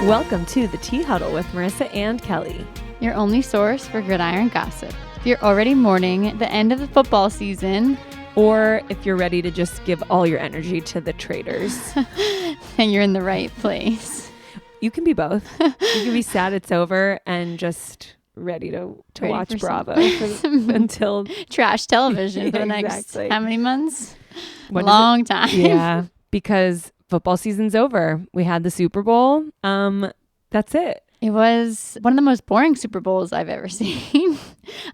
Welcome to the Tea Huddle with Marisa and Kelly. Your only source for gridiron gossip. If you're already mourning the end of the football season, or if you're ready to just give all your energy to the traitors, then you're in the right place. You can be both. You can be sad it's over and just ready to watch Bravo until trash television for the next how many months? Long time. Yeah, because football season's over. We had the Super Bowl. That's it. It was one of the most boring Super Bowls I've ever seen.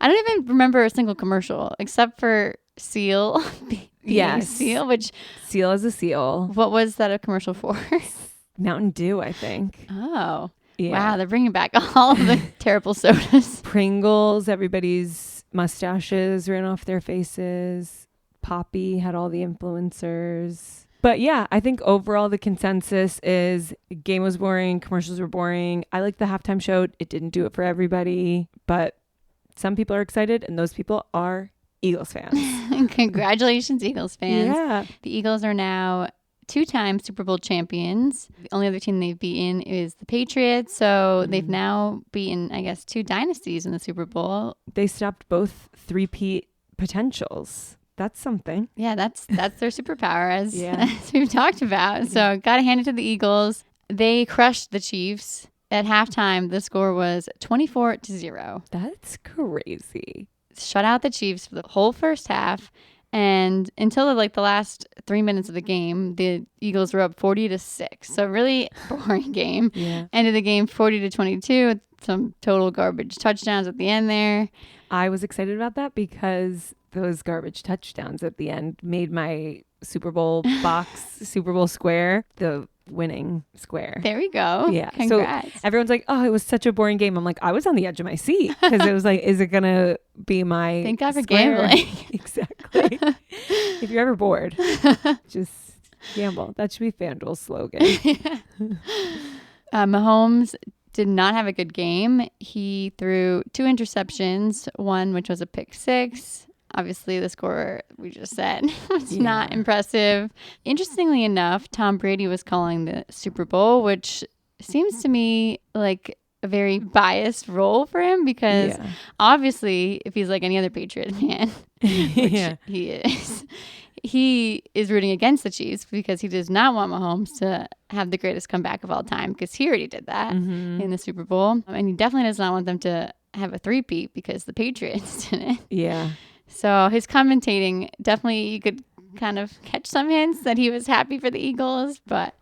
I don't even remember a single commercial except for Seal. Yes. Seal, which... Seal is a seal. What was that a commercial for? Mountain Dew, I think. Oh. Yeah. Wow, they're bringing back all of the terrible sodas. Pringles, everybody's mustaches ran off their faces. Poppy had all the influencers. But yeah, I think overall the consensus is game was boring, commercials were boring. I like the halftime show. It didn't do it for everybody, but some people are excited, and those people are Eagles fans. Congratulations, Eagles fans. Yeah. The Eagles are now 2-time Super Bowl champions. The only other team they've beaten is the Patriots. So they've now beaten, I guess, 2 dynasties in the Super Bowl. They stopped both three-peat potentials. That's something. Yeah, that's their superpower, as we've talked about. So got to hand it to the Eagles. They crushed the Chiefs. At halftime, the score was 24-0. That's crazy. Shut out the Chiefs for the whole first half. And until the last 3 minutes of the game, the Eagles were up 40-6. So really boring game. Yeah. Ended the game 40-22 with some total garbage touchdowns at the end there. I was excited about that because those garbage touchdowns at the end made my Super Bowl box, Super Bowl square, the winning square. There we go. Yeah. Congrats. So everyone's like, oh, it was such a boring game. I'm like, I was on the edge of my seat because it was like, is it going to be my Thank God for square? gambling. Exactly. If you're ever bored, just gamble. That should be FanDuel's slogan. Mahomes did not have a good game. He threw 2 interceptions, one which was a pick 6. Obviously, the score we just said was not impressive. Interestingly enough, Tom Brady was calling the Super Bowl, which seems to me like a very biased role for him because obviously, if he's like any other Patriot fan, which he is rooting against the Chiefs because he does not want Mahomes to have the greatest comeback of all time because he already did that in the Super Bowl. And he definitely does not want them to have a three-peat because the Patriots didn't. Yeah. So his commentating, definitely you could kind of catch some hints that he was happy for the Eagles, but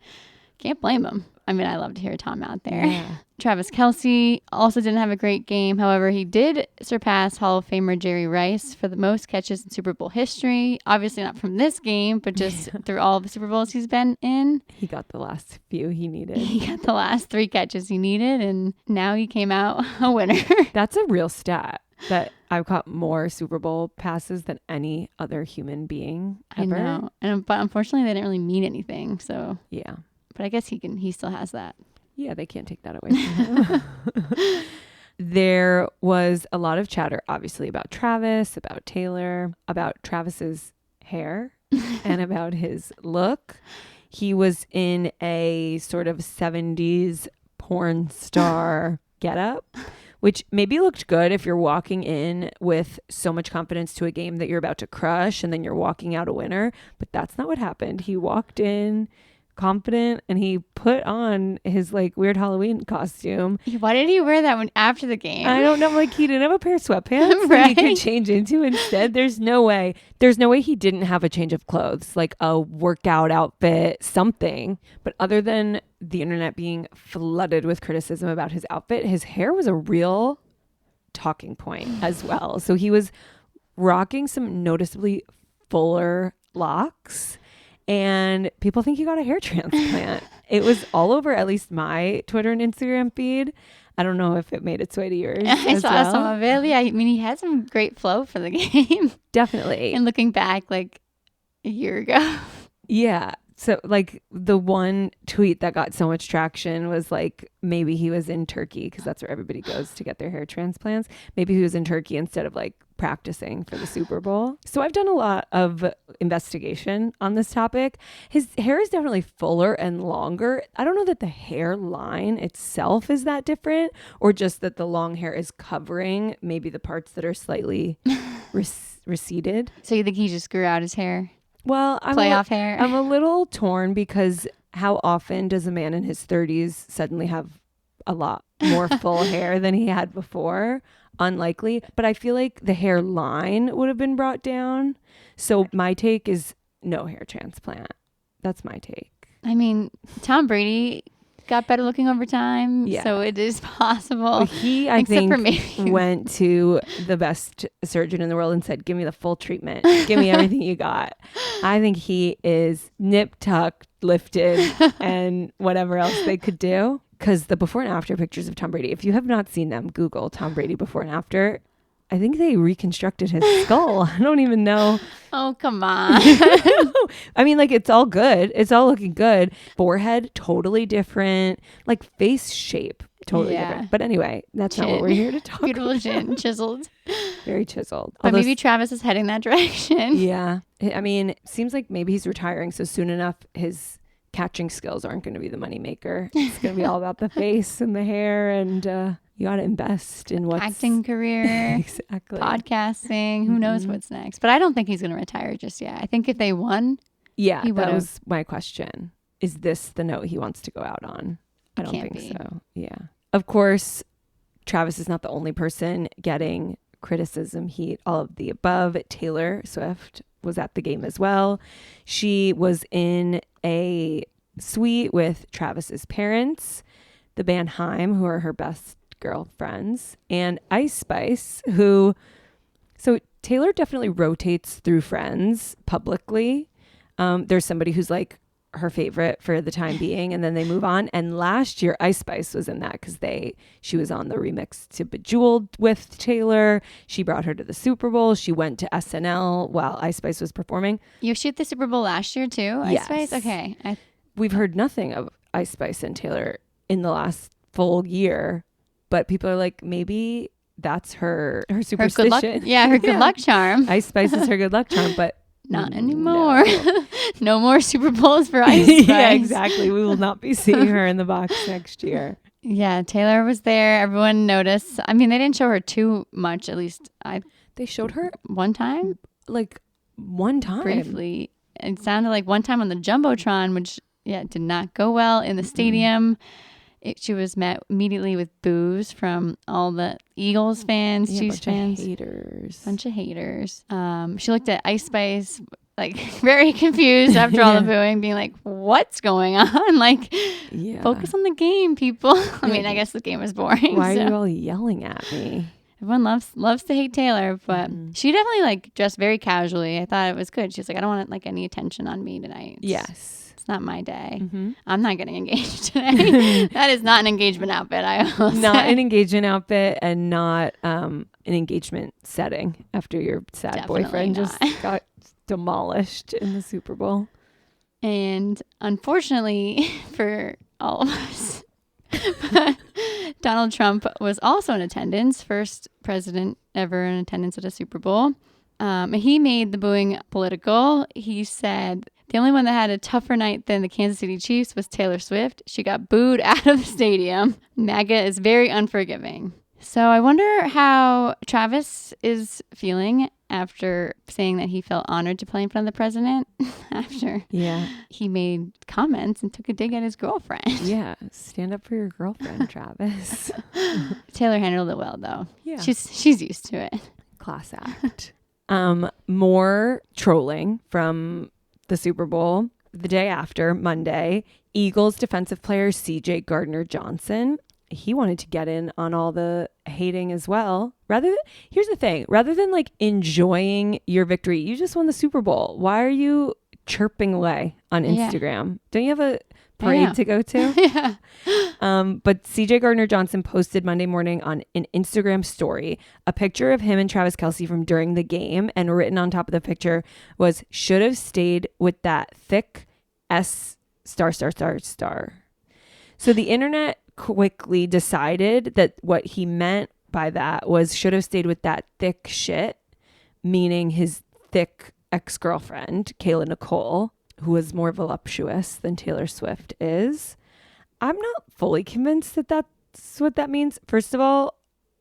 can't blame him. I mean, I love to hear Tom out there. Yeah. Travis Kelce also didn't have a great game. However, he did surpass Hall of Famer Jerry Rice for the most catches in Super Bowl history. Obviously not from this game, but just through all the Super Bowls he's been in. He got the last few he needed. He got the last 3 catches he needed, and now he came out a winner. That's a real stat. That I've caught more Super Bowl passes than any other human being ever. I know. But unfortunately, they didn't really mean anything. So yeah. But I guess he still has that. Yeah, they can't take that away from him. There was a lot of chatter, obviously, about Travis, about Taylor, about Travis's hair, and about his look. He was in a sort of 70s porn star getup, which maybe looked good if you're walking in with so much confidence to a game that you're about to crush and then you're walking out a winner. But that's not what happened. He walked in confident and he put on his like weird Halloween costume. Why did he wear that one after the game? I don't know. Like he didn't have a pair of sweatpants that he could change into instead. There's no way he didn't have a change of clothes, like a workout outfit, something. But other than the internet being flooded with criticism about his outfit, his hair was a real talking point as well. So he was rocking some noticeably fuller locks. And people think he got a hair transplant. It was all over at least my Twitter and Instagram feed. I don't know if it made its way to yours. I saw some of it. Yeah, I mean, he had some great flow for the game. Definitely. And looking back like a year ago. Yeah. So like the one tweet that got so much traction was like maybe he was in Turkey because that's where everybody goes to get their hair transplants. Maybe he was in Turkey instead of like practicing for the Super Bowl. So I've done a lot of investigation on this topic. His hair is definitely fuller and longer. I don't know that the hairline itself is that different or just that the long hair is covering maybe the parts that are slightly receded. So you think he just grew out his hair? Well, Playoff hair. I'm a little torn because how often does a man in his 30s suddenly have a lot more full hair than he had before? Unlikely. But I feel like the hairline would have been brought down. So my take is no hair transplant. That's my take. I mean, Tom Brady got better looking over time. Yeah. So it is possible. But he, I think, went to the best surgeon in the world and said, give me the full treatment. Give me everything you got. I think he is nip tucked, lifted, and whatever else they could do. Because the before and after pictures of Tom Brady, if you have not seen them, Google Tom Brady before and after. I think they reconstructed his skull. I don't even know. Oh, come on. I mean, like, it's all good. It's all looking good. Forehead, totally different. Like, face shape, totally different. But anyway, that's not what we're here to talk Beautiful about. chin, chiseled. Very chiseled. But maybe Travis is heading that direction. Yeah. I mean, it seems like maybe he's retiring. So soon enough, his catching skills aren't going to be the moneymaker. It's going to be all about the face and the hair and... you got to invest in what's... Acting career. Exactly. Podcasting. Who knows what's next? But I don't think he's going to retire just yet. I think if they won... Yeah, that was my question. Is this the note he wants to go out on? I don't think so. Yeah. Of course, Travis is not the only person getting criticism heat. All of the above. Taylor Swift was at the game as well. She was in a suite with Travis's parents, the band Haim, who are her best girlfriends, and Ice Spice, who... So Taylor definitely rotates through friends publicly. There's somebody who's like her favorite for the time being, and then they move on. And last year, Ice Spice was in that because she was on the remix to Bejeweled with Taylor. She brought her to the Super Bowl. She went to SNL while Ice Spice was performing. You shoot the Super Bowl last year too, Ice Spice? Okay. We've heard nothing of Ice Spice and Taylor in the last full year, but people are like, maybe that's her superstition. Her good luck, her good luck charm. Ice Spice is her good luck charm, but not anymore. No more Super Bowls for Ice Spice. Yeah, exactly. We will not be seeing her in the box next year. Yeah, Taylor was there. Everyone noticed. I mean, they didn't show her too much. At least they showed her one time. Like one time, briefly. It sounded like one time on the Jumbotron, which did not go well in the stadium. She was met immediately with boos from all the Eagles fans, Chiefs fans. Bunch of haters. She looked at Ice Spice, like very confused after all the booing, being like, what's going on? Like, focus on the game, people. I mean, I guess the game was boring. Why are you all yelling at me? Everyone loves to hate Taylor, but she definitely like dressed very casually. I thought it was good. She's like, I don't want like any attention on me tonight. Yes. It's not my day. I'm not getting engaged today. That is not an engagement outfit. Not an engagement outfit and not an engagement setting after your sad Definitely boyfriend not. just got demolished in the Super Bowl. And unfortunately for all of us, Donald Trump was also in attendance. First president ever in attendance at a Super Bowl. He made the booing political. He said the only one that had a tougher night than the Kansas City Chiefs was Taylor Swift. She got booed out of the stadium. MAGA is very unforgiving. So I wonder how Travis is feeling after saying that he felt honored to play in front of the president after he made comments and took a dig at his girlfriend. Yeah, stand up for your girlfriend, Travis. Taylor handled it well, though. Yeah. She's used to it. Class act. More trolling from the Super Bowl. The day after, Monday, Eagles defensive player CJ Gardner-Johnson, he wanted to get in on all the hating as well. Here's the thing, rather than like enjoying your victory, you just won the Super Bowl. Why are you chirping away on Instagram? Don't you have a parade to go to? Yeah. But CJ Gardner-Johnson posted Monday morning on an Instagram story a picture of him and Travis Kelce from during the game, and written on top of the picture was, should have stayed with that thick S star, star, star, star. So the internet quickly decided that what he meant by that was should have stayed with that thick shit, meaning his thick ex-girlfriend, Kayla Nicole, who was more voluptuous than Taylor Swift is. I'm not fully convinced that that's what that means. First of all,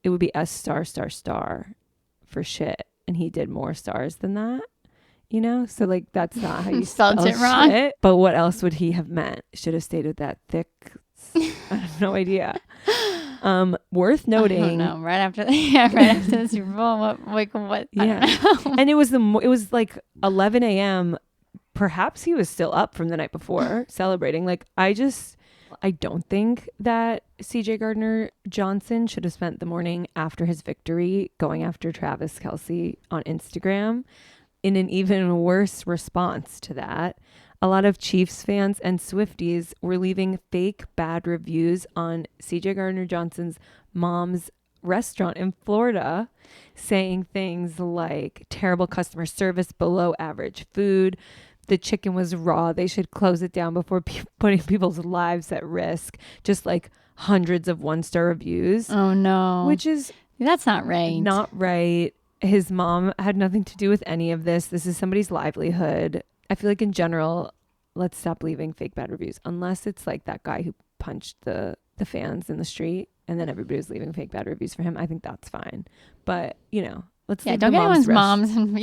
it would be S star, star, star for shit. And he did more stars than that, you know? So like, that's not how you spelled spell it wrong. shit. But what else would he have meant? Should have stayed with that thick. I have no idea. Worth noting. I don't know. Right after the Super Bowl. What? Yeah. I don't know. And it was like 11 a.m. Perhaps he was still up from the night before celebrating. Like, I don't think that CJ Gardner-Johnson should have spent the morning after his victory going after Travis Kelce on Instagram. In an even worse response to that, a lot of Chiefs fans and Swifties were leaving fake bad reviews on CJ Gardner-Johnson's mom's restaurant in Florida, saying things like terrible customer service, below average food, the chicken was raw, they should close it down before putting people's lives at risk. Just like hundreds of 1-star reviews. Oh no. Which is that's not right. Not right. His mom had nothing to do with any of this. This is somebody's livelihood. I feel like in general, let's stop leaving fake bad reviews, unless it's like that guy who punched the fans in the street and then everybody was leaving fake bad reviews for him. I think that's fine. But, you know, let's leave don't get anyone's moms and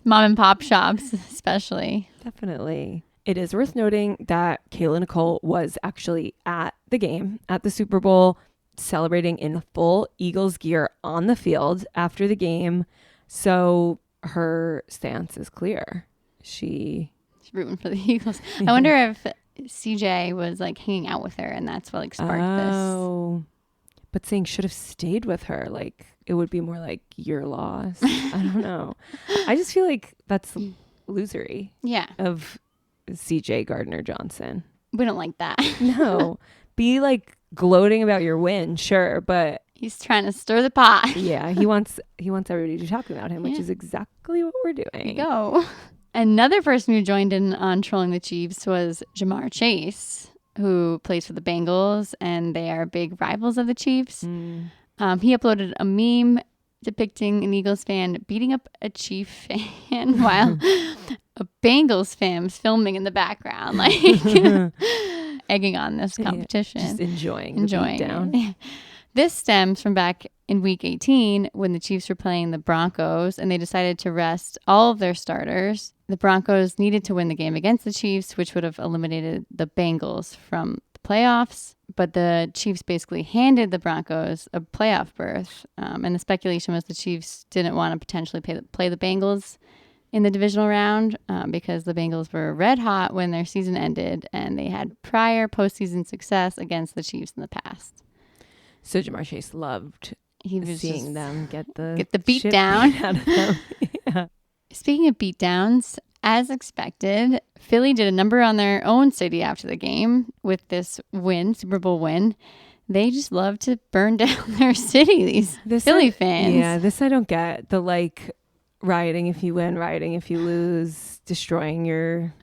mom and pop shops especially. Definitely. It is worth noting that Kayla Nicole was actually at the game, at the Super Bowl, celebrating in full Eagles gear on the field after the game. So her stance is clear. She's rooting for the Eagles. I wonder if CJ was like hanging out with her and that's what like sparked this. But saying should have stayed with her, like it would be more like you're lost. I don't know. I just feel like that's losery. Yeah. Of CJ Gardner-Johnson. We don't like that. No. Be like gloating about your win, sure, but he's trying to stir the pot. Yeah, he wants everybody to talk about him, which is exactly what we're doing. There you go. Another person who joined in on trolling the Chiefs was Jamar Chase, who plays for the Bengals, and they are big rivals of the Chiefs. He uploaded a meme depicting an Eagles fan beating up a Chief fan while a Bengals fan is filming in the background, like egging on this competition. Just enjoying the beatdown. This stems from back in week 18 when the Chiefs were playing the Broncos and they decided to rest all of their starters. The Broncos needed to win the game against the Chiefs, which would have eliminated the Bengals from the playoffs. But the Chiefs basically handed the Broncos a playoff berth. And the speculation was the Chiefs didn't want to potentially play the Bengals in the divisional round because the Bengals were red hot when their season ended and they had prior postseason success against the Chiefs in the past. So Jamar Chase loved seeing them get the beat down. Out of them. Yeah. Speaking of beatdowns, as expected, Philly did a number on their own city after the game with this win, Super Bowl win. They just love to burn down their city, these Philly fans. Yeah, this I don't get. The like rioting if you win, rioting if you lose, destroying your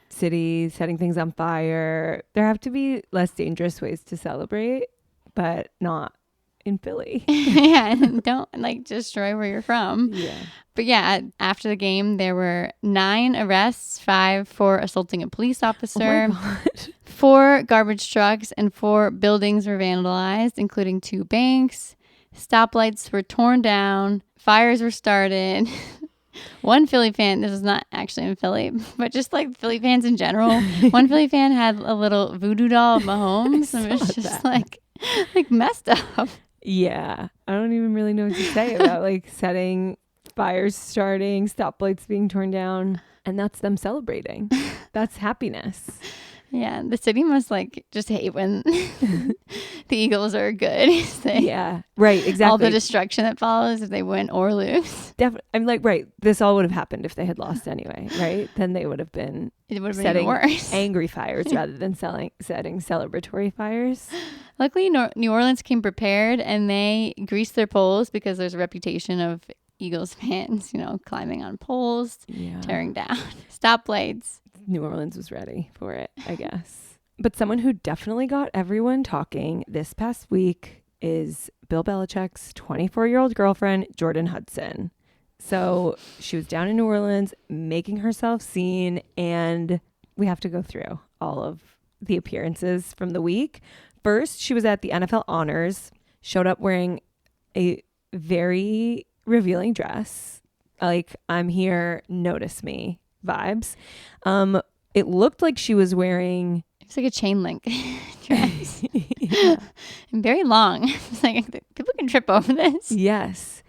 city, setting things on fire. There have to be less dangerous ways to celebrate, but not in Philly. Yeah, and don't like destroy where you're from. Yeah. But yeah, after the game, there were 9 arrests, 5 for assaulting a police officer, 4 garbage trucks, and 4 buildings were vandalized, including 2 banks. Stoplights were torn down. Fires were started. One Philly fan, this was not actually in Philly, but just like Philly fans in general, one Philly fan had a little voodoo doll of Mahomes and it was just like messed up. Yeah. I don't even really know what to say about like setting fires starting, stoplights being torn down, and that's them celebrating. That's happiness. Yeah, the city must like just hate when the Eagles are good. Yeah, right, exactly. All the destruction that follows if they win or lose. Definitely. I'm like, right, this all would have happened if they had lost anyway, right? Then they would have been setting worse. Angry fires rather than setting celebratory fires. Luckily, New Orleans came prepared and they greased their poles because there's a reputation of Eagles fans, climbing on poles, tearing down stoplights. New Orleans was ready for it, I guess. But someone who definitely got everyone talking this past week is Bill Belichick's 24-year-old girlfriend, Jordan Hudson. So she was down in New Orleans making herself seen, and we have to go through all of the appearances from the week. First, she was at the NFL Honors, showed up wearing a very revealing dress, like I'm here, notice me vibes. It looked like she was wearing... It's like a chain link dress. Yeah. And very long. It's like people can trip over this. Yes.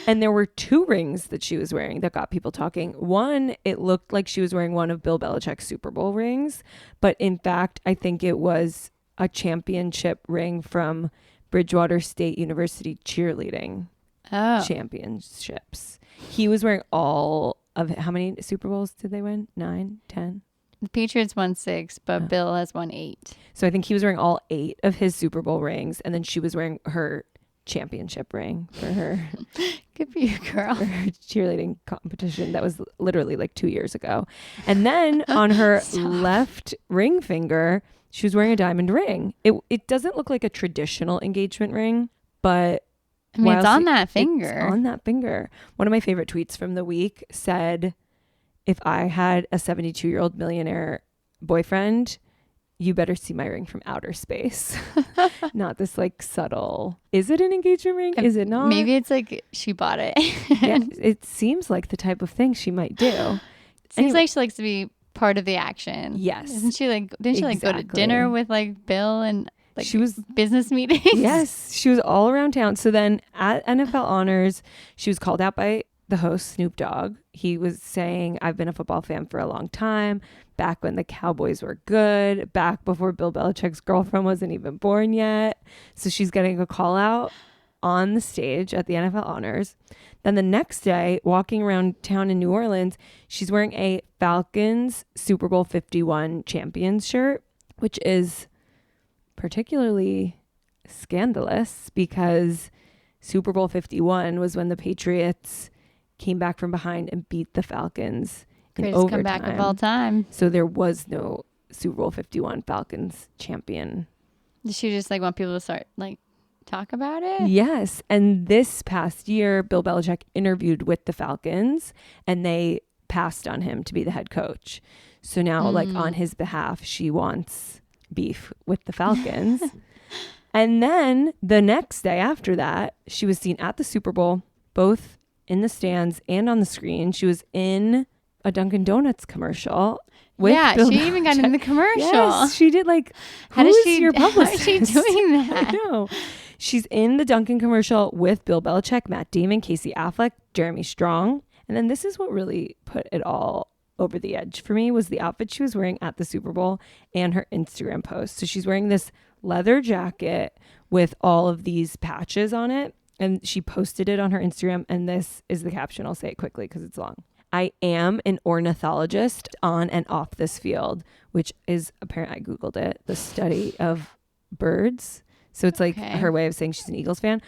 And there were 2 rings that she was wearing that got people talking. One, it looked like she was wearing one of Bill Belichick's Super Bowl rings. But in fact, I think it was a championship ring from Bridgewater State University cheerleading championships. He was wearing all of it. How many Super Bowls did they win? 9, 10? The Patriots won 6, but Bill has won 8. So I think he was wearing all 8 of his Super Bowl rings. And then she was wearing her championship ring for her. Good for you, girl. For her cheerleading competition that was literally like 2 years ago. And then on her left ring finger, she was wearing a diamond ring. It doesn't look like a traditional engagement ring, but I mean, it's on that finger. It's on that finger. One of my favorite tweets from the week said, if I had a 72-year-old millionaire boyfriend, you better see my ring from outer space. Not this like subtle, is it an engagement ring? Is it not? Maybe it's like she bought it. Yeah, it seems like the type of thing she might do. Seems like she likes to be part of the action. Yes. Didn't she like go to dinner with like Bill and like she was business meetings? Yes, she was all around town. So then at NFL Honors, she was called out by the host, Snoop Dogg. He was saying, I've been a football fan for a long time, back when the Cowboys were good, back before Bill Belichick's girlfriend wasn't even born yet. So she's getting a call out on the stage at the NFL Honors. Then the next day, walking around town in New Orleans, she's wearing a Falcons Super Bowl 51 champions shirt, which is particularly scandalous because Super Bowl 51 was when the Patriots came back from behind and beat the Falcons in Greatest overtime. comeback of all time. So there was no Super Bowl 51 Falcons champion. Did she just like want people to start like talk about it? Yes. And this past year, Bill Belichick interviewed with the Falcons and they passed on him to be the head coach. So now like on his behalf, she wants beef with the Falcons. And then the next day after that, she was seen at the Super Bowl, both in the stands and on the screen. She was in a Dunkin' Donuts commercial. Yeah, Bill she even got in the commercial. Yes, she did. Like, how is she doing that? I know. She's in the Dunkin' commercial with Bill Belichick, Matt Damon, Casey Affleck, Jeremy Strong. And then this is what really put it all over the edge for me was the outfit she was wearing at the Super Bowl and her Instagram post. So she's wearing this leather jacket with all of these patches on it. And she posted it on her Instagram. And this is the caption. I'll say it quickly because it's long. I am an ornithologist on and off this field, which is apparently, I Googled it, the study of birds. So it's like her way of saying she's an Eagles fan.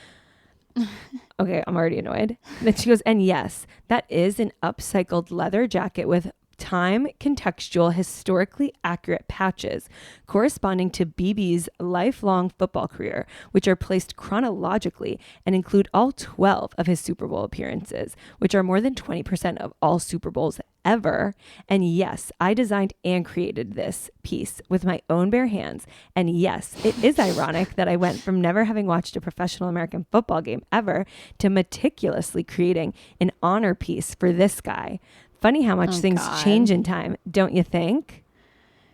Okay, I'm already annoyed. Then she goes, and yes, that is an upcycled leather jacket with time contextual, historically accurate patches corresponding to BB's lifelong football career, which are placed chronologically and include all 12 of his Super Bowl appearances, which are more than 20% of all Super Bowls ever. And yes, I designed and created this piece with my own bare hands. And yes, it is ironic that I went from never having watched a professional American football game ever to meticulously creating an honor piece for this guy. Funny how much things change in time, don't you think?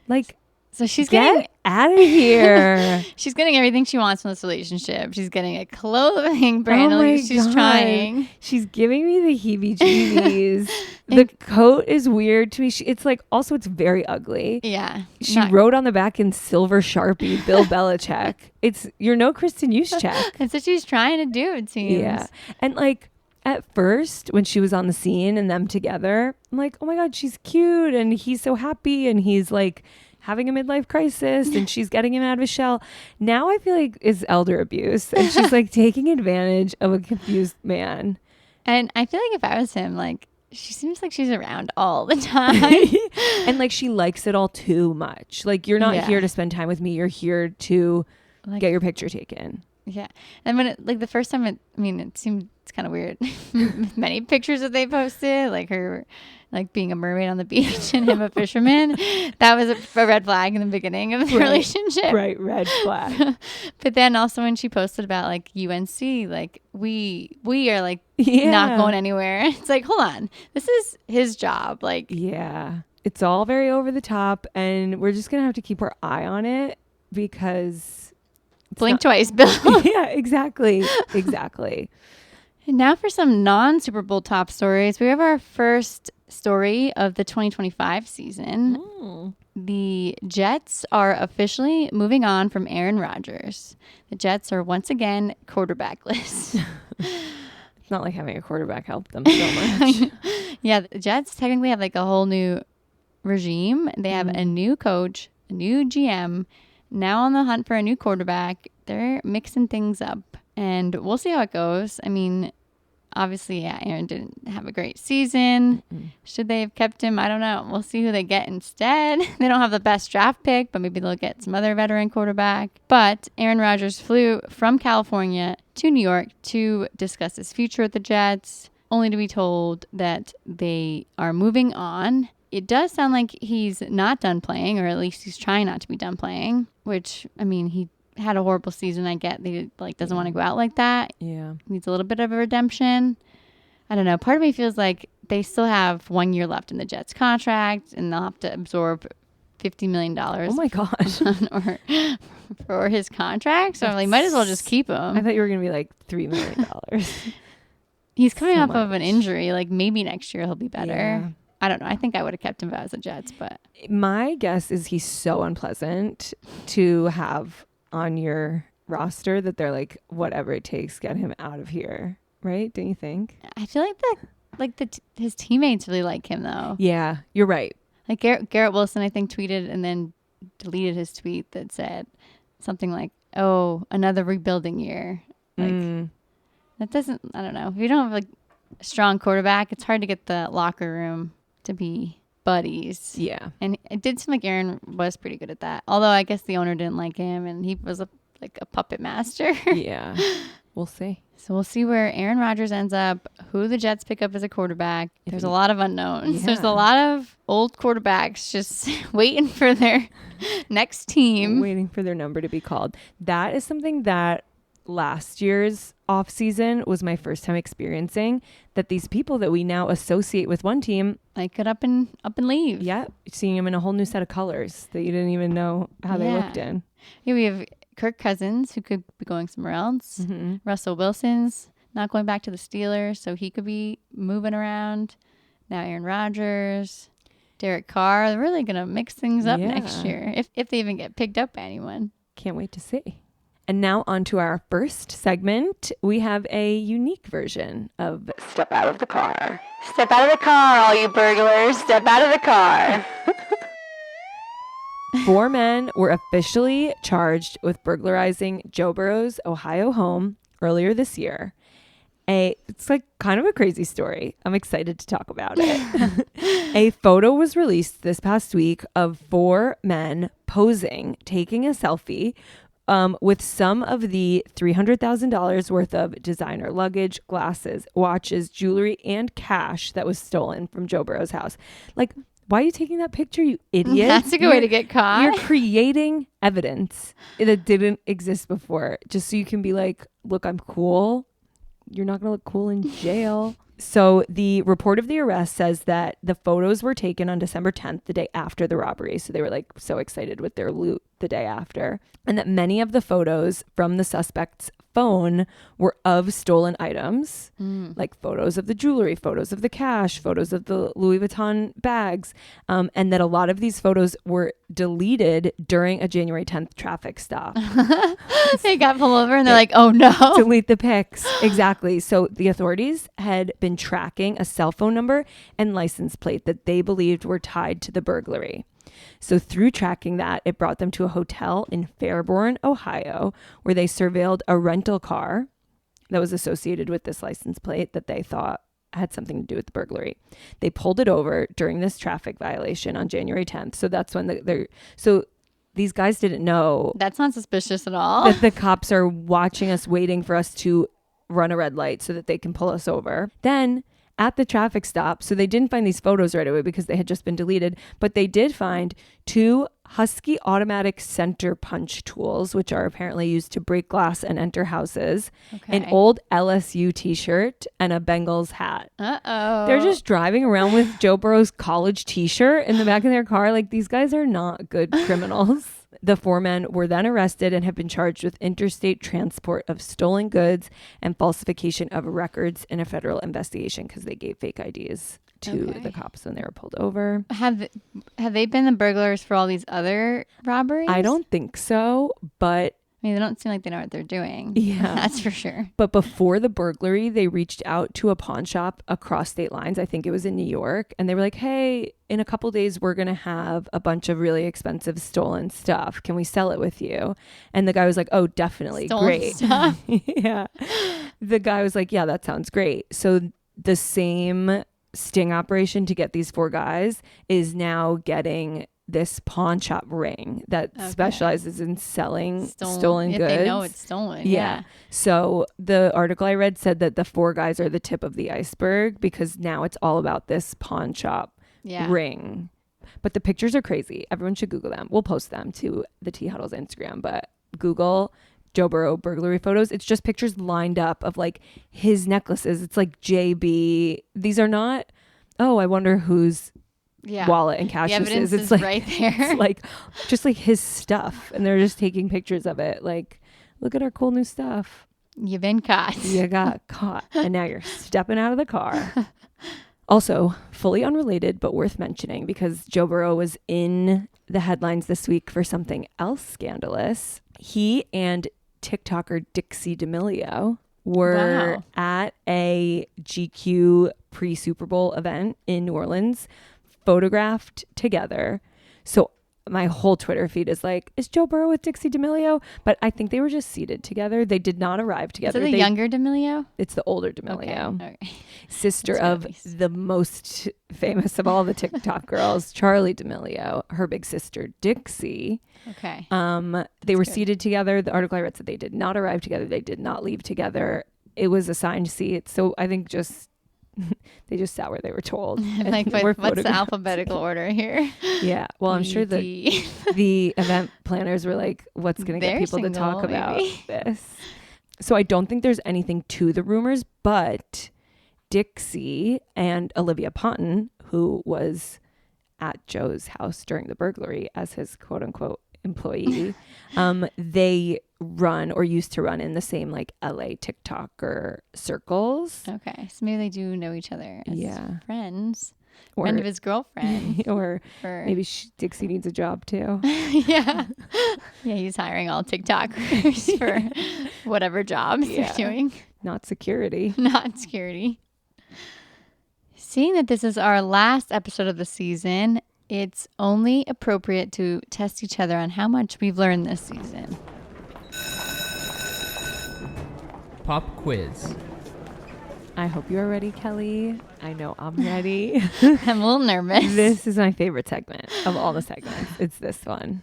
Like, so she's get out of here. She's getting everything she wants from this relationship. She's getting a clothing brand. She's trying. She's giving me the heebie-jeebies. The coat is weird to me. It's like, also it's very ugly. Yeah. She wrote on the back in silver Sharpie, Bill Belichick. You're no Kristen Juszczyk. That's what she's trying to do, it seems. Yeah. And like, at first, when she was on the scene and them together, I'm like, oh my God, she's cute. And he's so happy. And he's like having a midlife crisis and she's getting him out of his shell. Now I feel like it's elder abuse. And she's like taking advantage of a confused man. And I feel like if I was him, like she seems like she's around all the time. And like she likes it all too much. Like you're not here to spend time with me. You're here to like, get your picture taken. Yeah. And when like the first time it seemed it's kind of weird. Many pictures that they posted, like her like being a mermaid on the beach and him a fisherman. That was a red flag in the beginning of the relationship. Right, red flag. But then also when she posted about like UNC, like we are like not going anywhere. It's like, hold on, this is his job. Like, yeah, it's all very over the top, and we're just gonna have to keep our eye on it because blink twice, Bill. Yeah, exactly. And now for some non-Super Bowl top stories. We have our first story of the 2025 season. The Jets are officially moving on from Aaron Rodgers. The Jets are once again quarterbackless. It's not like having a quarterback helped them so much. Yeah, the Jets technically have like a whole new regime. They have a new coach, a new GM, now on the hunt for a new quarterback. They're mixing things up, and we'll see how it goes. I mean, obviously, Aaron didn't have a great season. Should they have kept him? I don't know. We'll see who they get instead. They don't have the best draft pick, but maybe they'll get some other veteran quarterback. But Aaron Rodgers flew from California to New York to discuss his future with the Jets, only to be told that they are moving on. It does sound like he's not done playing, or at least he's trying not to be done playing, which, I mean, he had a horrible season. I get that he like doesn't want to go out like that. Yeah. Needs a little bit of a redemption. I don't know. Part of me feels like they still have 1 year left in the Jets contract, and they'll have to absorb $50 million. Oh my gosh. for his contract. So they might as well just keep him. I thought you were going to be like $3 million. He's coming off of an injury. Like maybe next year he'll be better. Yeah. I don't know. I think I would have kept him as a Jets, but my guess is he's so unpleasant to have on your roster that they're like, whatever it takes, get him out of here. Right? Don't you think? I feel like his teammates really like him though. Yeah, you're right. Like Garrett Wilson, I think, tweeted and then deleted his tweet that said something like, "Oh, another rebuilding year." Like that doesn't. I don't know. If you don't have like a strong quarterback, it's hard to get the locker room to be buddies. Yeah. And it did seem like Aaron was pretty good at that. Although I guess the owner didn't like him, and he was like a puppet master. Yeah. We'll see. So we'll see where Aaron Rodgers ends up, who the Jets pick up as a quarterback. There's a lot of unknowns. Yeah. There's a lot of old quarterbacks just waiting for their next team. Waiting for their number to be called. That is something that last year's off season was my first time experiencing, that these people that we now associate with one team like could up and leave. Yeah. Seeing them in a whole new set of colors that you didn't even know how they looked in. Yeah, we have Kirk Cousins, who could be going somewhere else. Russell Wilson's not going back to the Steelers, so he could be moving around. Now Aaron Rodgers, Derek Carr. They're really going to mix things up next year, if they even get picked up by anyone. Can't wait to see. And now on to our first segment. We have a unique version of Step Out of the Car. Step out of the car, all you burglars. Step out of the car. 4 men were officially charged with burglarizing Joe Burrow's Ohio home earlier this year. It's like kind of a crazy story. I'm excited to talk about it. A photo was released this past week of 4 men posing, taking a selfie with some of the $300,000 worth of designer luggage, glasses, watches, jewelry, and cash that was stolen from Joe Burrow's house. Like, why are you taking that picture, you idiot? That's a good way to get caught. You're creating evidence that didn't exist before just so you can be like, look, I'm cool. You're not going to look cool in jail. So the report of the arrest says that the photos were taken on December 10th, the day after the robbery. So they were like so excited with their loot the day after. And that many of the photos from the suspect's phone were of stolen items, like photos of the jewelry, photos of the cash, photos of the Louis Vuitton bags, and that a lot of these photos were deleted during a January 10th traffic stop. They got pulled over and they're like, oh no. Delete the pics. Exactly. So the authorities had been tracking a cell phone number and license plate that they believed were tied to the burglary. So through tracking that, it brought them to a hotel in Fairborn, Ohio, where they surveilled a rental car that was associated with this license plate that they thought had something to do with the burglary. They pulled it over during this traffic violation on January 10th. So that's when so these guys didn't know That's not suspicious at all. that the cops are watching us, waiting for us to run a red light so that they can pull us over. Then at the traffic stop, so they didn't find these photos right away because they had just been deleted, but they did find 2 Husky automatic center punch tools, which are apparently used to break glass and enter houses, an old LSU t-shirt, and a Bengals hat. They're just driving around with Joe Burrow's college t-shirt in the back of their car. Like, these guys are not good criminals. The 4 men were then arrested and have been charged with interstate transport of stolen goods and falsification of records in a federal investigation because they gave fake IDs to the cops when they were pulled over. Have they been the burglars for all these other robberies? I don't think so, but I mean, they don't seem like they know what they're doing. Yeah. That's for sure. But before the burglary, they reached out to a pawn shop across state lines. I think it was in New York. And they were like, hey, in a couple days, we're going to have a bunch of really expensive stolen stuff. Can we sell it with you? And the guy was like, oh, definitely. Stolen Great. stuff? Yeah. The guy was like, yeah, that sounds great. So the same sting operation to get these 4 guys is now getting this pawn shop ring that specializes in selling stolen goods. If they know it's stolen. Yeah. So the article I read said that the 4 guys are the tip of the iceberg because now it's all about this pawn shop ring. But the pictures are crazy. Everyone should Google them. We'll post them to the Tea Huddle's Instagram, but Google Joe Burrow burglary photos. It's just pictures lined up of like his necklaces. It's like JB. These are not, oh, I wonder whose wallet and cash the this evidence is. It's is like right there. It's like just like his stuff, and they're just taking pictures of it. Like, look at our cool new stuff. You've been caught. You got caught, and now you're stepping out of the car. Also, fully unrelated, but worth mentioning because Joe Burrow was in the headlines this week for something else scandalous. He and TikToker Dixie D'Amelio were at a GQ pre-Super Bowl event in New Orleans, photographed together. So my whole Twitter feed is like, is Joe Burrow with Dixie D'Amelio? But I think they were just seated together. They did not arrive together. Is it the younger D'Amelio? It's the older D'Amelio. Okay. Sister of the most famous of all the TikTok girls, Charlie D'Amelio, her big sister, Dixie. Okay. They were seated together. The article I read said they did not arrive together. They did not leave together. It was assigned seats. So I think they just sat where they were told. Like, what's the alphabetical order here? Yeah. Well, I'm sure that the event planners were like, what's going to get people to talk about this? So I don't think there's anything to the rumors, but Dixie and Olivia Ponton, who was at Joe's house during the burglary as his quote unquote employee, they run or used to run in the same like LA TikToker circles. Okay. So maybe they do know each other as friends. Or friend of his girlfriend. Or maybe Dixie needs a job too. Yeah, he's hiring all TikTokers for whatever jobs they're doing. Not security. Not security. Seeing that this is our last episode of the season, it's only appropriate to test each other on how much we've learned this season. Pop quiz. I hope you are ready, Kelly. I know I'm ready. I'm a little nervous. This is my favorite segment of all the segments. It's this one.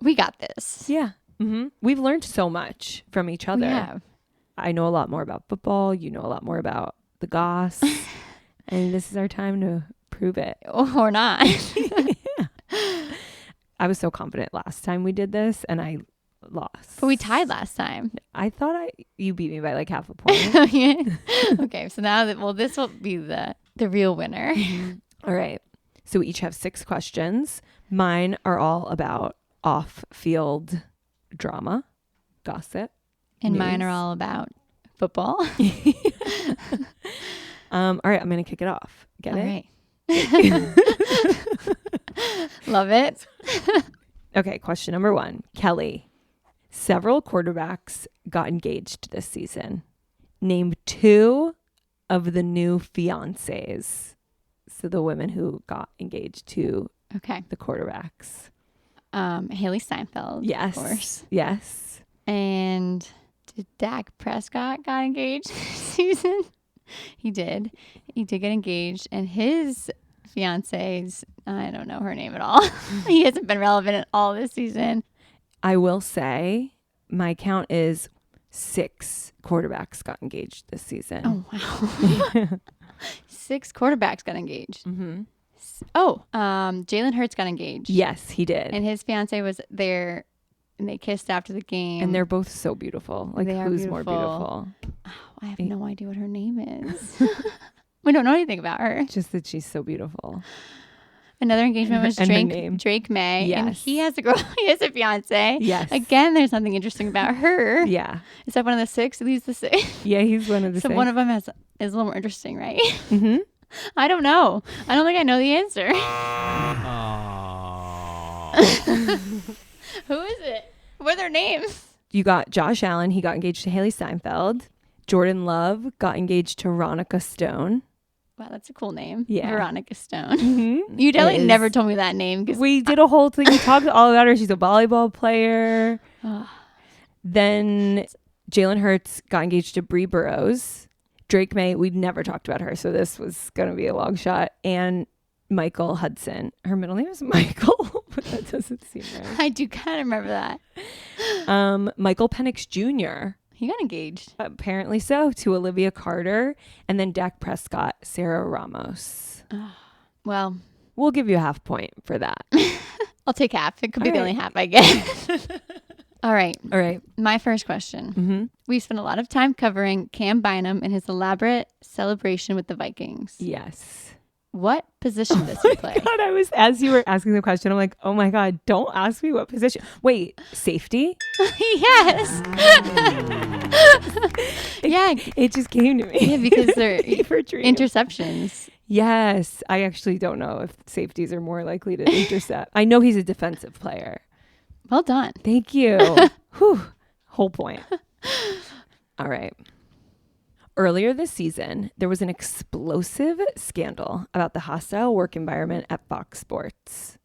We got this. Yeah. Mm-hmm. We've learned so much from each other. We have. I know a lot more about football. You know a lot more about the goss. And this is our time to prove it. Or not. Yeah. I was so confident last time we did this, and I lost. But we tied last time. I thought you beat me by like half a point. Yeah. Okay, so now this will be the real winner. All right. So we each have 6 questions. Mine are all about off-field drama, gossip, and news. Mine are all about football. All right, I'm going to kick it off. Get it? Right. Love it. Okay, question number 1. Kelly, several quarterbacks got engaged this season. Name 2 of the new fiancés. So the women who got engaged to the quarterbacks. Haley Steinfeld. Yes. Of course. Yes. And did Dak Prescott got engaged this season? He did. He did get engaged, and his fiance's, I don't know her name at all. He hasn't been relevant at all this season. I will say my count is 6 quarterbacks got engaged this season. Oh, wow. 6 quarterbacks got engaged. Mm-hmm. Jalen Hurts got engaged. Yes, he did. And his fiance was there, and they kissed after the game. And they're both so beautiful. Like, They are who's more beautiful. beautiful? Oh, I have no idea what her name is. We don't know anything about her. Just that she's so beautiful. Another engagement was And her name. Drake May. Yes. And he has a fiance. Yes. Again, there's something interesting about her. Yeah. Is that one of the 6? Are these the 6? Yeah, he's one of the So six. one of them is a little more interesting, right? Mm-hmm. I don't know. I don't think I know the answer. Who is it? What are their names? You got Josh Allen. He got engaged to Haley Steinfeld. Jordan Love got engaged to Veronica Stone. Wow, that's a cool name. Yeah. Veronica Stone. Mm-hmm. You definitely never told me that name. We did a whole thing. We talked all about her. She's a volleyball player. Then Jalen Hurts got engaged to Bree Burrows. Drake May, we never talked about her, so this was going to be a long shot. And Michael Hudson. Her middle name is Michael, but that doesn't seem right. I do kind of remember that. Michael Penix Jr. He got engaged. Apparently so, to Olivia Carter. And then Dak Prescott, Sarah Ramos. Well, We'll give you a half point for that. I'll take half. It could be All the right. only half I get. All right. All right. My first question. Mm-hmm. We spent a lot of time covering Cam Bynum and his elaborate celebration with the Vikings. Yes. What position does he play? God, I was, as you were asking the question, I'm like, oh my God, don't ask me what position. Wait, safety? Yes. Yeah. It just came to me. Yeah, because they're For a dream. interceptions. Yes. I actually don't know if safeties are more likely to intercept. I know he's a defensive player. Well done. Thank you. Whew. Whole point. All right. Earlier this season, there was an explosive scandal about the hostile work environment at Fox Sports.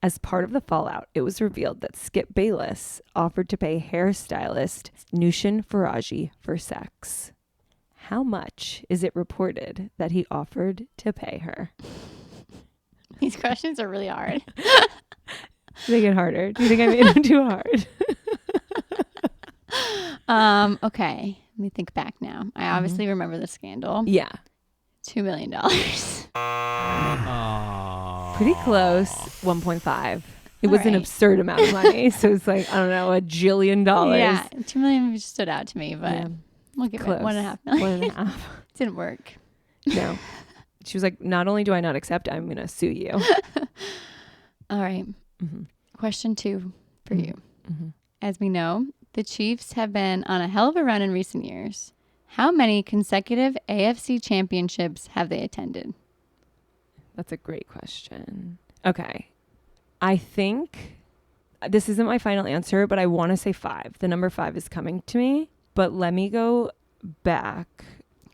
As part of the fallout, it was revealed that Skip Bayless offered to pay hairstylist Nushin Faraji for sex. How much is it reported that he offered to pay her? These questions are really hard. They get harder. Do you think I made them too hard? Okay. Let me think back now. I obviously remember the scandal. Yeah. $2 million. Pretty close. 1.5. It All was an right. absurd amount of money. So it's like, I don't know, $1 jillion. Yeah, $2 million just stood out to me, but Yeah. we'll give Close. it $1.5 million. 1.5. Didn't work. No. She was like, not only do I not accept, I'm going to sue you. All right. Mm-hmm. Question 2 for you. Mm-hmm. As we know, the Chiefs have been on a hell of a run in recent years. How many consecutive AFC championships have they attended? That's a great question. Okay. I think this isn't my final answer, but I want to say 5. The number 5 is coming to me, but let me go back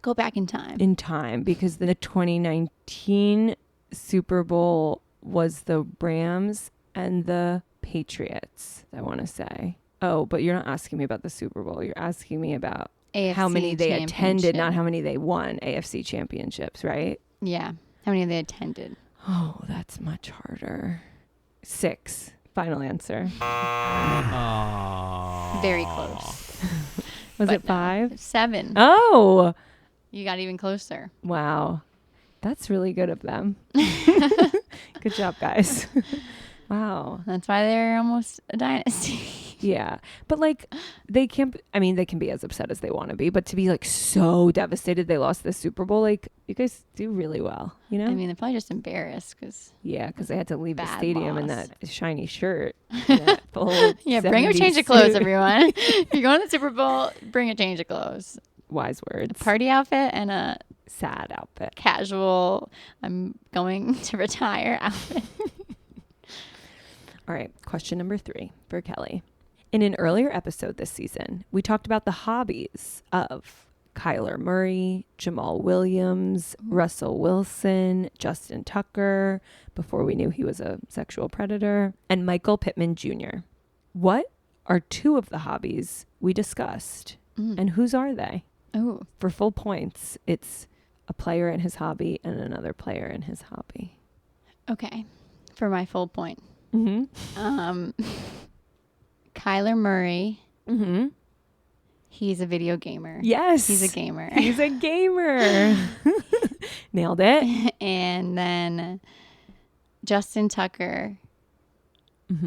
Go back in time. in time because the 2019 Super Bowl was the Rams and the Patriots, I want to say. Oh, but you're not asking me about the Super Bowl. You're asking me about AFC how many they attended, not championship. how many they won AFC championships, right? Yeah. How many have they attended? Oh, that's much harder. 6. Final answer. Very close. Was But it no. 5? 7. Oh, You got even closer. wow. That's really good of them. Good job, guys. Wow. That's why they're almost a dynasty. Yeah. But like they can't, I mean, they can be as upset as they want to be, but to be like so devastated they lost the Super Bowl, like you guys do really well, you know? I mean, they're probably just embarrassed because Yeah, because they had to leave the Bad stadium in loss. that shiny shirt. and that full yeah, bring a 70s change of clothes, suit. everyone. If you're going to the Super Bowl, bring a change of clothes. Wise words. Party outfit and a Sad outfit. casual, I'm going to retire outfit. All right, question number 3 for Kelly. In an earlier episode this season, we talked about the hobbies of Kyler Murray, Jamal Williams, Russell Wilson, Justin Tucker, before we knew he was a sexual predator, and Michael Pittman Jr. What are 2 of the hobbies we discussed, and whose are they? Oh, For full points, it's a player in his hobby, and another player in his hobby. Okay. For my full point. Mm-hmm. Kyler Murray. Mm-hmm. He's a video gamer. Yes. He's a gamer. He's a gamer. Nailed it. And then Justin Tucker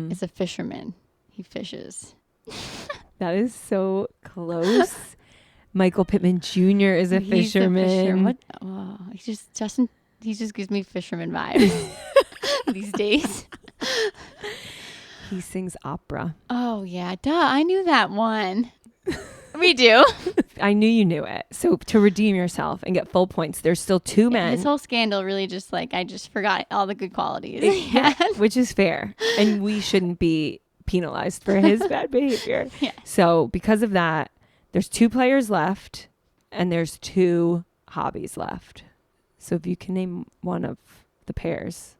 is a fisherman. He fishes. That is so close. Michael Pittman Jr. is a He's fisherman. A fisher. What? Oh, he just gives me fisherman vibes these days. He sings opera. Oh yeah, duh! I knew that one. We do. I knew you knew it. So to redeem yourself and get full points, there's still two men. This whole scandal really just I just forgot all the good qualities. Yeah, which is fair. And we shouldn't be penalized for his bad behavior. Yeah. So because of that, there's 2 players left and there's 2 hobbies left. So if you can name one of the pairs.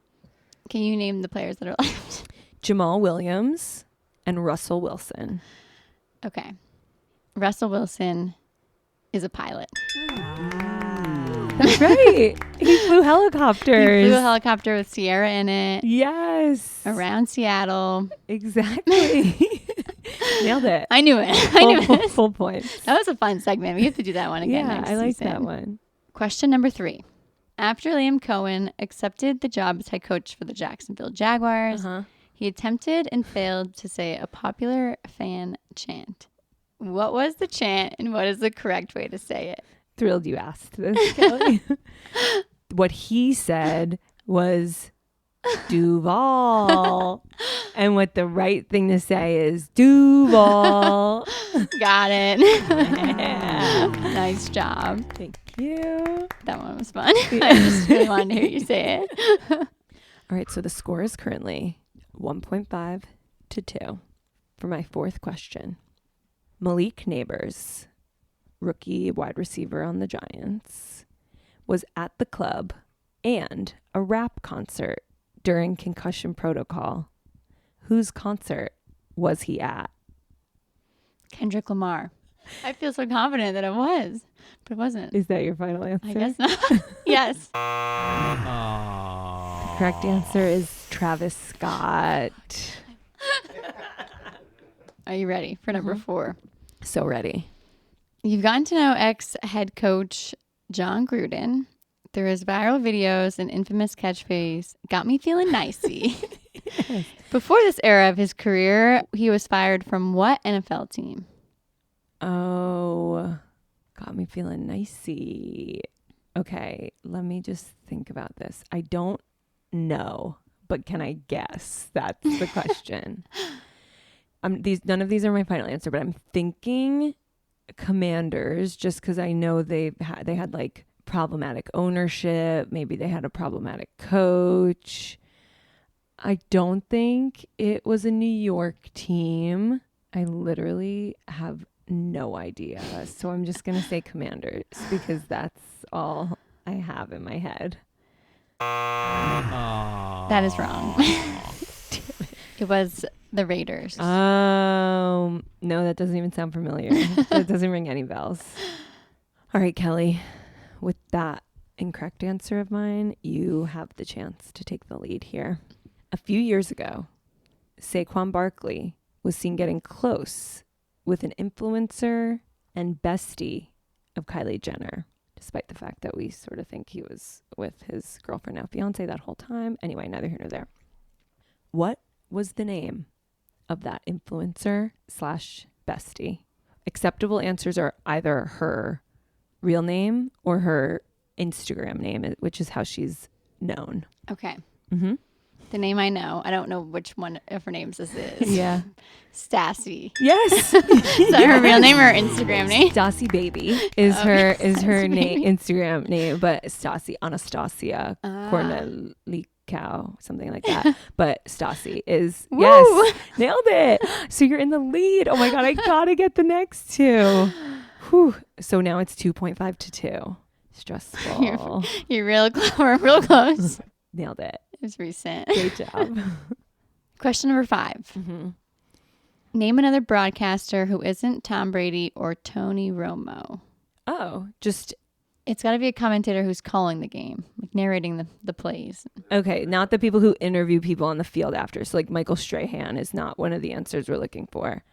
Can you name the players that are left? Jamal Williams and Russell Wilson. Okay. Russell Wilson is a pilot. That's right. He flew helicopters. He flew a helicopter with Sierra in it. Yes. Around Seattle. Exactly. Nailed it. I knew it. Full points. That was a fun segment. We have to do that one again next I like season. that one. Question number 3. After Liam Cohen accepted the job as head coach for the Jacksonville Jaguars, he attempted and failed to say a popular fan chant. What was the chant and what is the correct way to say it? Thrilled you asked this, Kelly. What he said was Duval. And what the right thing to say is Duval. Got it. Yeah. Nice job. Thank you. That one was fun. I just really wanted to hear you say it. All right, so the score is currently 1.5 to 2 for my 4th question. Malik Neighbors, rookie wide receiver on the Giants, was at the club and a rap concert during concussion protocol. Whose concert was he at? Kendrick Lamar. I feel so confident that it was, but it wasn't. Is that your final answer? I guess not. Yes. Correct answer is Travis Scott. Are you ready for number 4? So ready. You've gotten to know ex-head coach John Gruden through his viral videos and infamous catchphrase, "Got me feeling nicey." Yes. Before this era of his career, he was fired from what NFL team? Oh, got me feeling nicey. Okay, let me just think about this. I don't know, but can I guess? That's the question. None of these are my final answer, but I'm thinking Commanders, just because I know they had like problematic ownership. Maybe they had a problematic coach. I don't think it was a New York team. I literally have no idea. So I'm just going to say Commanders because that's all I have in my head. That is wrong. It was the Raiders. No, that doesn't even sound familiar. That doesn't ring any bells. All right, Kelly, with that incorrect answer of mine, you have the chance to take the lead here. A few years ago, Saquon Barkley was seen getting close with an influencer and bestie of Kylie Jenner, despite the fact that we sort of think he was with his girlfriend, now fiance, that whole time. Anyway, neither here nor there. What was the name of that influencer / bestie? Acceptable answers are either her real name or her Instagram name, which is how she's known. Okay. Mm-hmm. The name I know. I don't know which one of her names this is. Yeah. Stassi. Yes. Is that her real name or her Instagram name? Stassi Baby is her name, Instagram name, but Stassi Anastasia Kornelikau, something like that. But Stassi is yes, nailed it. So you're in the lead. Oh my god, I gotta get the next 2. Whew. So now it's 2.5 to 2. Stressful. You're real close. We're real close. Nailed it. It's recent. Great job. Question number 5. Mm-hmm. Name another broadcaster who isn't Tom Brady or Tony Romo. Oh, just It's got to be a commentator who's calling the game, like narrating the plays. Okay, not the people who interview people on the field after. So like Michael Strahan is not one of the answers we're looking for.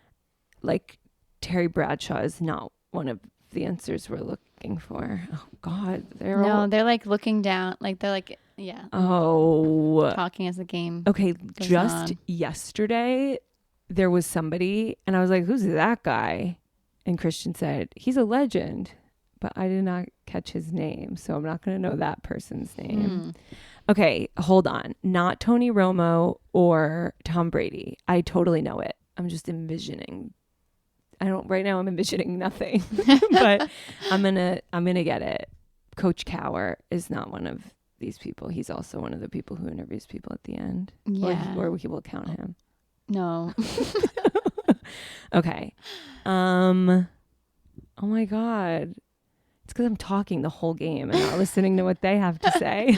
Like Terry Bradshaw is not one of the answers we're looking for. Oh God, they're like looking down, like they're like talking as the game. Okay, just on. yesterday there was somebody, and I was like, "Who's that guy?" And Christian said, "He's a legend." But I did not catch his name, so I'm not going to know that person's name. Okay, hold on. Not Tony Romo or Tom Brady. I totally know it. I'm just envisioning. Right now I'm envisioning nothing. But I'm going to get it. Coach Cower is not one of these people. He's also one of the people who interviews people at the end. Yeah. Or we will count him. No. Okay. Oh my God. It's because I'm talking the whole game and not listening to what they have to say.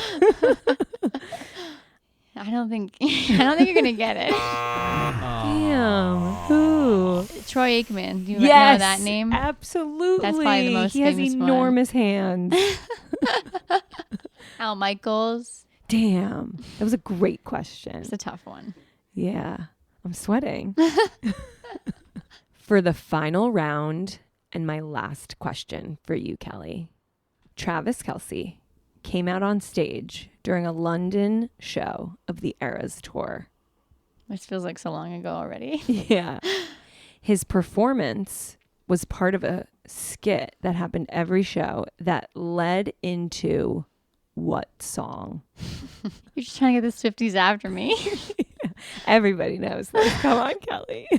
I don't think you're gonna get it. Damn. Who? Troy Aikman. Do you know Yes, that name? absolutely. That's probably the most He has famous enormous hands. Al Michaels. Damn. That was a great question. It's a tough one. Yeah. I'm sweating. For the final round and my last question for you, Kelly. Travis Kelce came out on stage during a London show of the Eras Tour. Which feels like so long ago already. Yeah. His performance was part of a skit that happened every show that led into what song? You're just trying to get the Swifties after me. Everybody knows this. Come on, Kelly.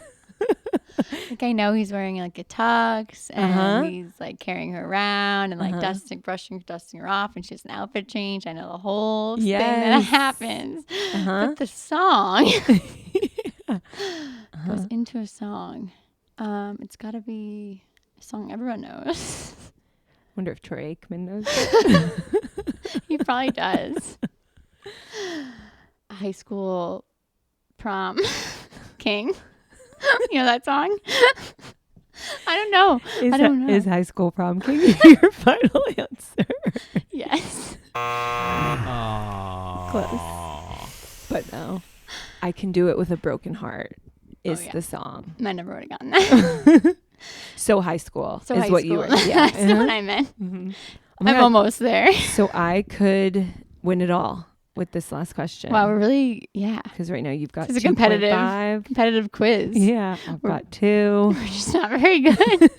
Like I know he's wearing like a tux and he's like carrying her around and like dusting her off, and she has an outfit change. I know the whole thing that happens. But the song goes into a song. It's got to be a song everyone knows. Wonder if Troy Aikman knows it. He probably does. High school prom king. You know that song? I don't know. I don't know. Is High School Prom King your final answer? Yes. Close. But no. I Can Do It With a Broken Heart is the song. I never would have gotten that. So high school so is high what school. you were. Yeah. That's what I meant. Mm-hmm. I'm almost there. So I could win it all with this last question. Wow, we're really, Because right now you've got it's a 2.5. competitive quiz. Yeah, I've got 2. We're just not very good.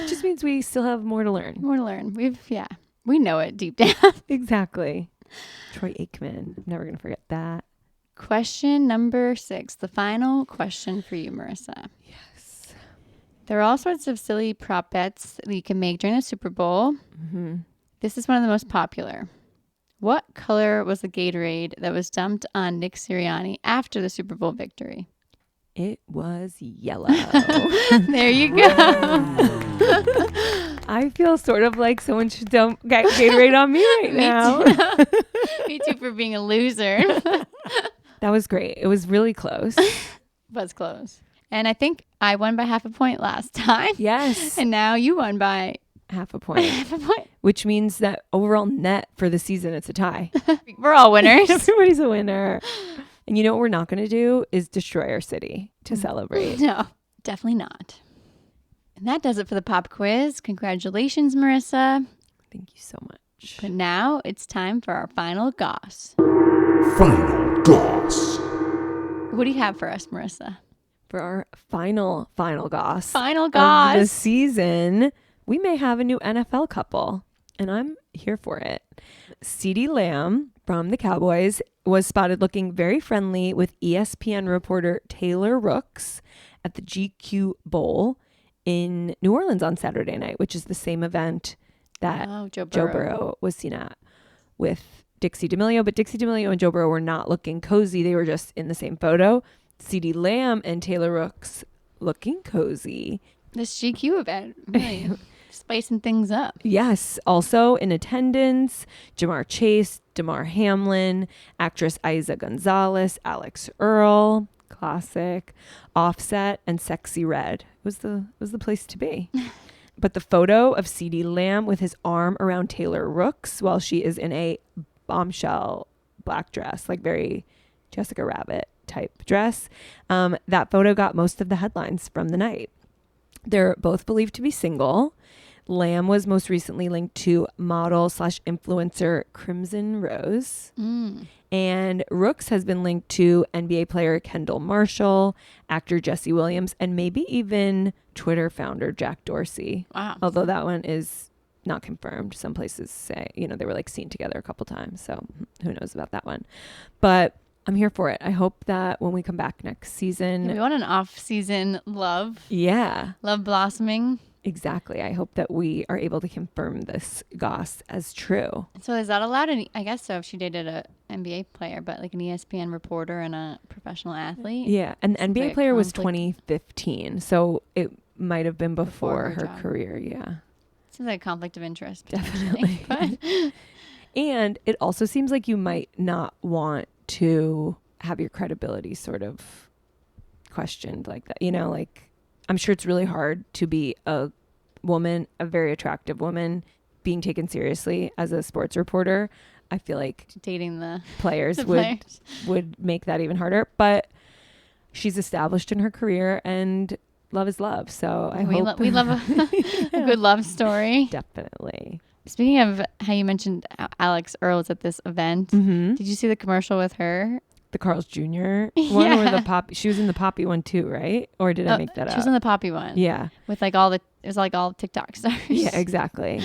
Just means we still have more to learn. More to learn. We know it deep down. Exactly. Troy Aikman. I'm never going to forget that. Question number 6. The final question for you, Marissa. Yes. There are all sorts of silly prop bets that you can make during the Super Bowl. Mm-hmm. This is one of the most popular. What color was the Gatorade that was dumped on Nick Sirianni after the Super Bowl victory? It was yellow. There you go. I feel sort of like someone should dump Gatorade on me right now. Me too, for being a loser. That was great. It was really close. Was close. And I think I won by half a point last time. Yes. And now you won by half a point. half a point. Which means that overall net for the season, it's a tie. We're all winners. Everybody's a winner. And you know what we're not going to do is destroy our city to celebrate. No, definitely not. And that does it for the pop quiz. Congratulations, Marissa. Thank you so much. But now it's time for our final goss. Final goss. What do you have for us, Marissa? For our final goss. Final goss. Of the season, we may have a new NFL couple. And I'm here for it. CeeDee Lamb from the Cowboys was spotted looking very friendly with ESPN reporter Taylor Rooks at the GQ Bowl in New Orleans on Saturday night, which is the same event that Joe Burrow was seen at with Dixie D'Amelio. But Dixie D'Amelio and Joe Burrow were not looking cozy. They were just in the same photo. CeeDee Lamb and Taylor Rooks looking cozy. This GQ event, really spicing things up. Yes. Also in attendance, Jamar Chase, Damar Hamlin, actress Eiza Gonzalez, Alex Earl, classic, Offset, and Sexy Red. It was the place to be. But the photo of CeeDee Lamb with his arm around Taylor Rooks while she is in a bombshell black dress, like very Jessica Rabbit type dress, that photo got most of the headlines from the night. They're both believed to be single. Lamb was most recently linked to model/influencer Crimson Rose. And Rooks has been linked to NBA player Kendall Marshall, actor Jesse Williams, and maybe even Twitter founder Jack Dorsey. Wow. Although that one is not confirmed. Some places say, they were like seen together a couple times. So who knows about that one. But I'm here for it. I hope that when we come back next season. Yeah, we want an off-season love. Yeah. Love blossoming. Exactly. I hope that we are able to confirm this goss as true. So is that allowed? I guess so if she dated a NBA player, but like an ESPN reporter and a professional athlete. Yeah. And the NBA like player was conflict. 2015. So it might have been before her job. career. Yeah. Seems like a conflict of interest. Definitely. But And it also seems like you might not want to have your credibility sort of questioned like that. Like I'm sure it's really hard to be a woman, a very attractive woman, being taken seriously as a sports reporter. I feel like dating the players the would players. would make that even harder. But she's established in her career, and love is love. So I hope we love a good love story. Definitely. Speaking of how you mentioned Alex Earl was at this event, did you see the commercial with her? The Carl's Jr. one or the Poppy? She was in the Poppy one too, right? Or did I make that up? She was in the Poppy one. Yeah. With it was like all TikTok stars. Yeah, exactly.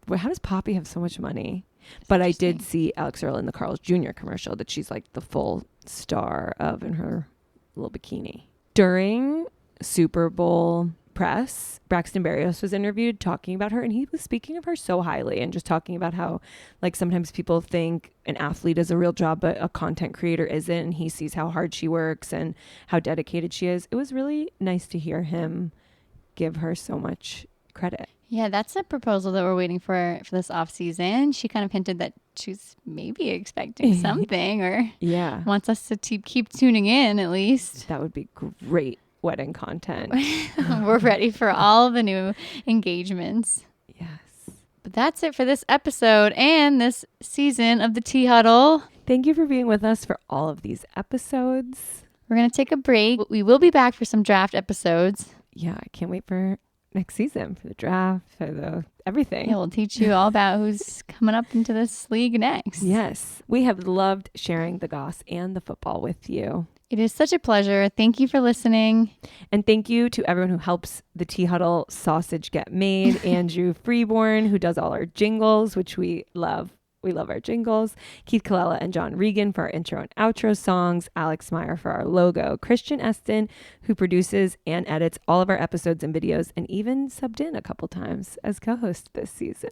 Well, how does Poppy have so much money? But I did see Alex Earl in the Carl's Jr. commercial that she's like the full star of in her little bikini. During Super Bowl press, Braxton Berrios was interviewed talking about her, and he was speaking of her so highly and just talking about how like sometimes people think an athlete is a real job but a content creator isn't, and he sees how hard she works and how dedicated she is. It was really nice to hear him give her so much credit. Yeah, that's a proposal that we're waiting for this off season. She kind of hinted that she's maybe expecting something or wants us to keep tuning in at least. That would be great wedding content. We're ready for all the new engagements. Yes. But that's it for this episode and this season of the Tea Huddle. Thank you for being with us for all of these episodes. We're going to take a break. We will be back for some draft episodes. Yeah, I can't wait for next season, for the draft, for the everything. Yeah, we'll teach you all about who's coming up into this league next. Yes. We have loved sharing the goss and the football with you. It is such a pleasure. Thank you for listening. And thank you to everyone who helps the Tea Huddle sausage get made. Andrew Freeborn, who does all our jingles, which we love. We love our jingles. Keith Colella and John Regan for our intro and outro songs. Alex Meyer for our logo. Christian Eston, who produces and edits all of our episodes and videos, and even subbed in a couple times as co-host this season.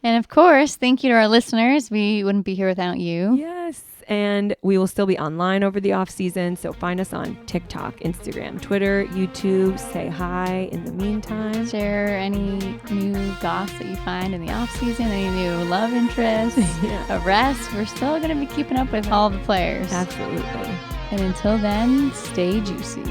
And of course, thank you to our listeners. We wouldn't be here without you. Yes. And we will still be online over the off season. So find us on TikTok, Instagram, Twitter, YouTube. Say hi in the meantime. Share any new goss that you find in the off season, any new love interests, arrests. We're still going to be keeping up with all the players. Absolutely. And until then, stay juicy.